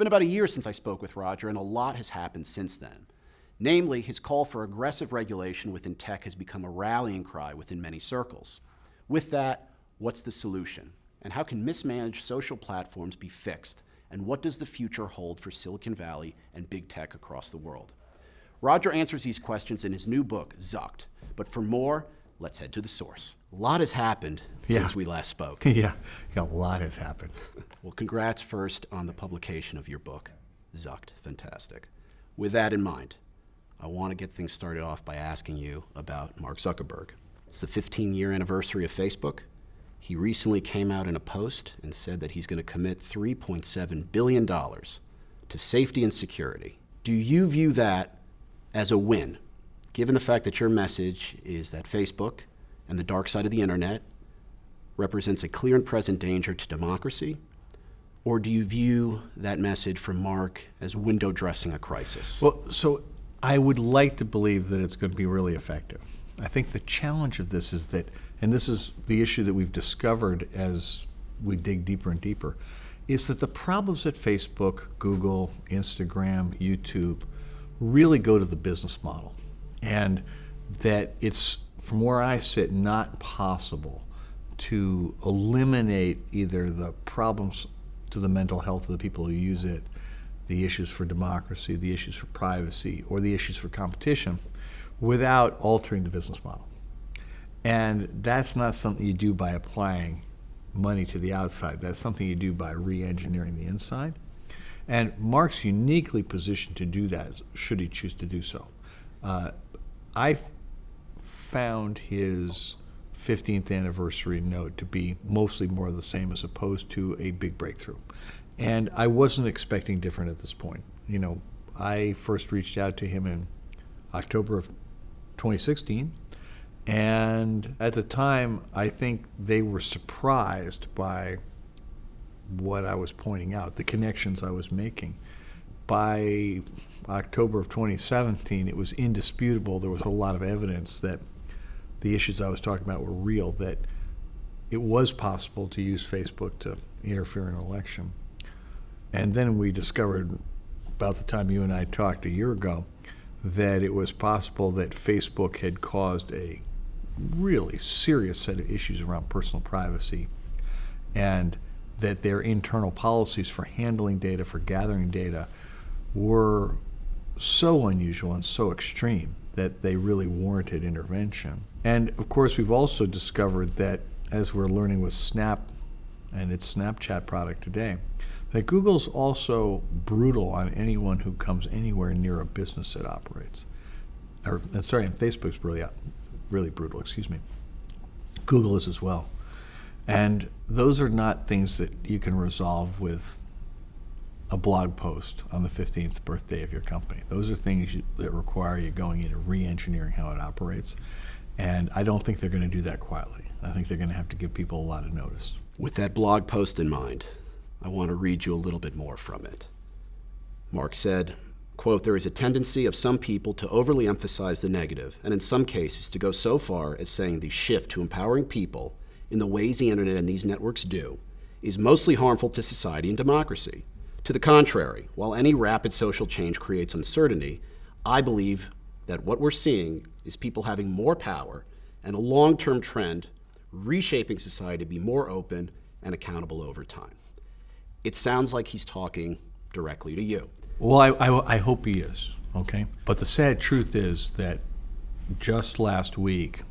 been about a year since I spoke with Roger, and a lot has happened since then. Namely, his call for aggressive regulation within tech has become a rallying cry within many circles. With that, what's the solution? And how can mismanaged social platforms be fixed? And what does the future hold for Silicon Valley and big tech across the world? Roger answers these questions in his new book, Zucked. But for more, let's head to the source. A lot has happened since we last spoke. Yeah, a lot has happened. Well, congrats first on the publication of your book, Zucked. Fantastic. With that in mind, I want to get things started off by asking you about Mark Zuckerberg. It's the 15-year anniversary of Facebook. He recently came out in a post and said that he's going to commit $3.7 billion to safety and security. Do you view that as a win, given the fact that your message is that Facebook and the dark side of the internet represents a clear and present danger to democracy? Or do you view that message from Mark as window dressing a crisis? Well, so I would like to believe that it's going to be really effective. I think the challenge of this is that, and this is the issue that we've discovered as we dig deeper and deeper, is that the problems at Facebook, Google, Instagram, YouTube really go to the business model. And that it's, from where I sit, not possible to eliminate either the problems to the mental health of the people who use it, the issues for democracy, the issues for privacy, or the issues for competition without altering the business model. And that's not something you do by applying money to the outside. That's something you do by re-engineering the inside. And Mark's uniquely positioned to do that, should he choose to do so. I found his 15th anniversary note to be mostly more of the same as opposed to a big breakthrough. And I wasn't expecting different at this point. You know, I first reached out to him in October of 2016, and at the time, I think they were surprised by what I was pointing out, the connections I was making. By October of 2017, it was indisputable. There was a lot of evidence that the issues I was talking about were real, that it was possible to use Facebook to interfere in an election. And then we discovered, about the time you and I talked a year ago, that it was possible that Facebook had caused a really serious set of issues around personal privacy, and that their internal policies for handling data, for gathering data, were so unusual and so extreme that they really warranted intervention. And of course, we've also discovered that, as we're learning with Snap and its Snapchat product today, that Google's also brutal on anyone who comes anywhere near a business that operates. And Facebook's really brutal, excuse me. Google is as well. And those are not things that you can resolve with a blog post on the 15th birthday of your company. Those are things that require you going in and re-engineering how it operates. And I don't think they're going to do that quietly. I think they're going to have to give people a lot of notice. With that blog post in mind, I want to read you a little bit more from it. Mark said, quote, "There is a tendency of some people to overly emphasize the negative, and in some cases to go so far as saying the shift to empowering people in the ways the internet and these networks do is mostly harmful to society and democracy. To the contrary, while any rapid social change creates uncertainty, I believe that what we're seeing is people having more power and a long-term trend reshaping society to be more open and accountable over time." It sounds like he's talking directly to you. Well, I hope he is, okay? But the sad truth is that just last week,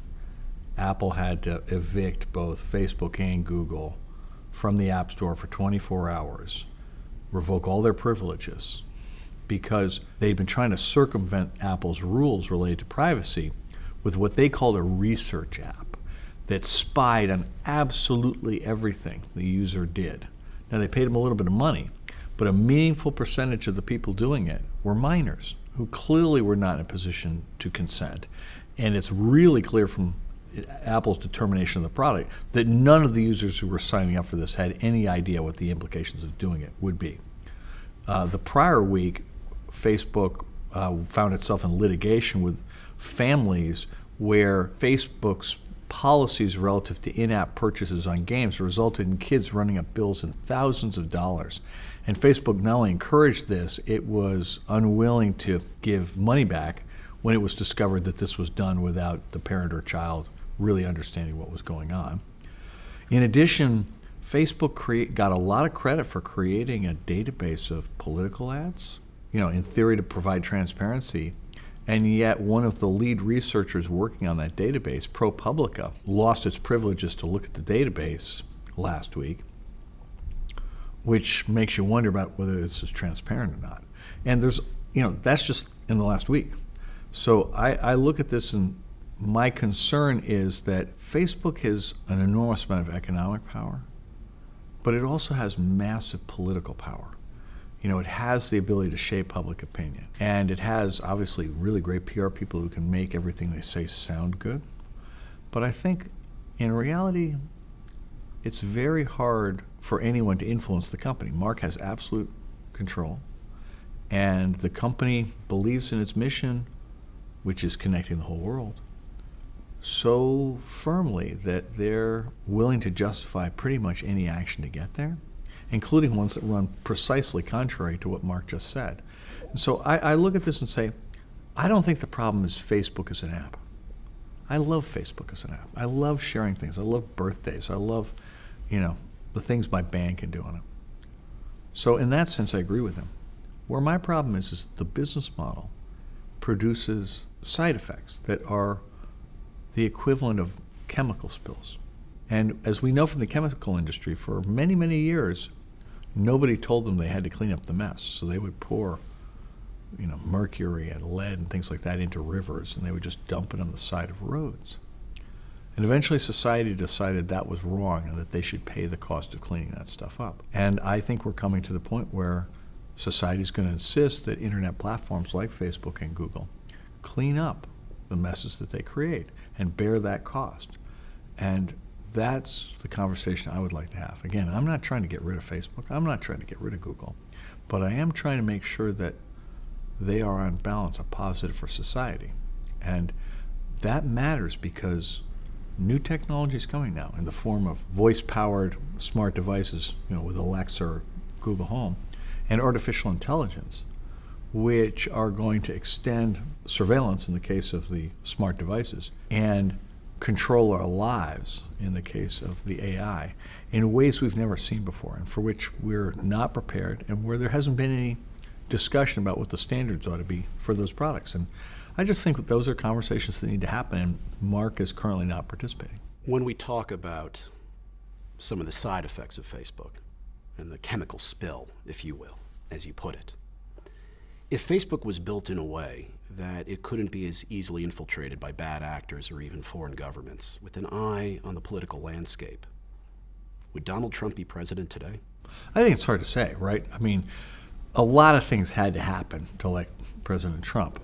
Apple had to evict both Facebook and Google from the App Store for 24 hours, revoke all their privileges, because they'd been trying to circumvent Apple's rules related to privacy with what they called a research app that spied on absolutely everything the user did. Now, they paid them a little bit of money, but a meaningful percentage of the people doing it were minors who clearly were not in a position to consent. And it's really clear from Apple's determination of the product that none of the users who were signing up for this had any idea what the implications of doing it would be. The prior week, Facebook found itself in litigation with families where Facebook's policies relative to in-app purchases on games resulted in kids running up bills in thousands of dollars. And Facebook not only encouraged this, it was unwilling to give money back when it was discovered that this was done without the parent or child really understanding what was going on. In addition, Facebook got a lot of credit for creating a database of political ads, in theory to provide transparency. And yet one of the lead researchers working on that database, ProPublica, lost its privileges to look at the database last week, which makes you wonder about whether this is transparent or not. And there's, that's just in the last week. So I look at this, and my concern is that Facebook has an enormous amount of economic power, but it also has massive political power. It has the ability to shape public opinion. And it has, obviously, really great PR people who can make everything they say sound good. But I think, in reality, it's very hard for anyone to influence the company. Mark has absolute control. And the company believes in its mission, which is connecting the whole world, so firmly that they're willing to justify pretty much any action to get there, including ones that run precisely contrary to what Mark just said. And so I look at this and say, I don't think the problem is Facebook as an app. I love Facebook as an app. I love sharing things. I love birthdays. I love, the things my band can do on it. So in that sense, I agree with him. Where my problem is the business model produces side effects that are the equivalent of chemical spills. And as we know from the chemical industry, for many, many years, nobody told them they had to clean up the mess. So they would pour, mercury and lead and things like that into rivers, and they would just dump it on the side of roads. And eventually society decided that was wrong and that they should pay the cost of cleaning that stuff up. And I think we're coming to the point where society is going to insist that internet platforms like Facebook and Google clean up the messes that they create and bear that cost. And that's the conversation I would like to have. Again, I'm not trying to get rid of Facebook. I'm not trying to get rid of Google. But I am trying to make sure that they are on balance a positive for society. And that matters because new technology is coming now in the form of voice-powered smart devices, with Alexa or Google Home, and artificial intelligence, which are going to extend surveillance in the case of the smart devices and control our lives in the case of the AI in ways we've never seen before and for which we're not prepared and where there hasn't been any discussion about what the standards ought to be for those products. And I just think that those are conversations that need to happen, and Mark is currently not participating. When we talk about some of the side effects of Facebook and the chemical spill, if you will, as you put it, if Facebook was built in a way that it couldn't be as easily infiltrated by bad actors or even foreign governments, with an eye on the political landscape, would Donald Trump be president today? I think it's hard to say, right? I mean, a lot of things had to happen to elect President Trump.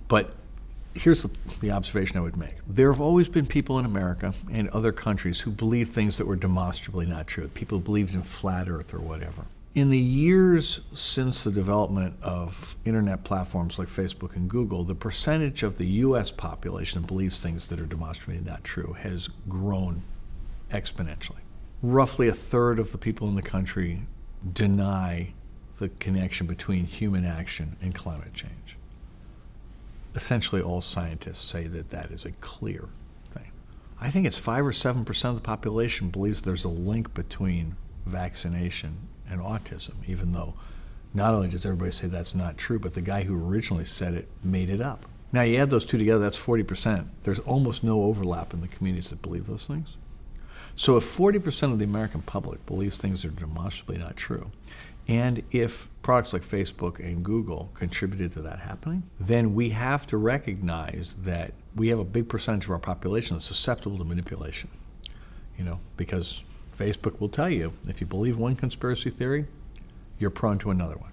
But here's the observation I would make. There have always been people in America and other countries who believed things that were demonstrably not true. People who believed in flat earth or whatever. In the years since the development of internet platforms like Facebook and Google, the percentage of the U.S. population that believes things that are demonstrably not true has grown exponentially. Roughly a third of the people in the country deny the connection between human action and climate change. Essentially all scientists say that that is a clear thing. I think it's 5 or 7% of the population believes there's a link between vaccination and autism, even though not only does everybody say that's not true, but the guy who originally said it made it up. Now you add those two together, that's 40%. There's almost no overlap in the communities that believe those things. So if 40% of the American public believes things are demonstrably not true, and if products like Facebook and Google contributed to that happening, then we have to recognize that we have a big percentage of our population that's susceptible to manipulation. Because Facebook will tell you, if you believe one conspiracy theory, you're prone to another one.